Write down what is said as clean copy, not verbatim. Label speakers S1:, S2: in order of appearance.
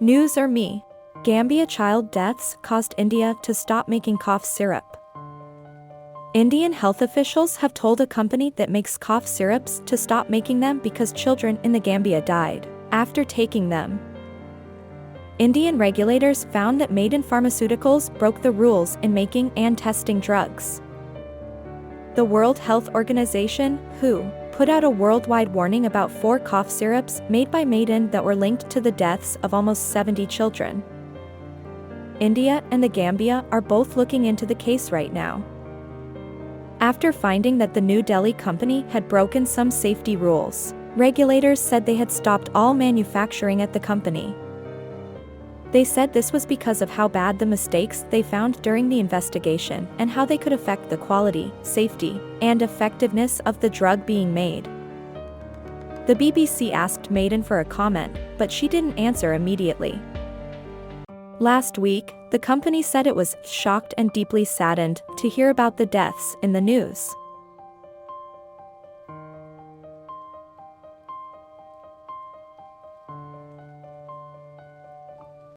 S1: NewsRme. Gambia child deaths caused India to stop making cough syrup. Indian health officials have told a company that makes cough syrups to stop making them because children in the Gambia died after taking them. Indian regulators found that Maiden Pharmaceuticals broke the rules in making and testing drugs. The World Health Organization, WHO, put out a worldwide warning about 4 cough syrups made by Maiden that were linked to the deaths of almost 70 children. India and the Gambia are both looking into the case right now, after finding that the New Delhi company had broken some safety rules. Regulators said they had stopped all manufacturing at the company. They said this was because of how bad the mistakes they found during the investigation and how they could affect the quality, safety, and effectiveness of the drug being made. The BBC asked Maiden for a comment, but she didn't answer immediately. Last week, the company said it was shocked and deeply saddened to hear about the deaths in the news.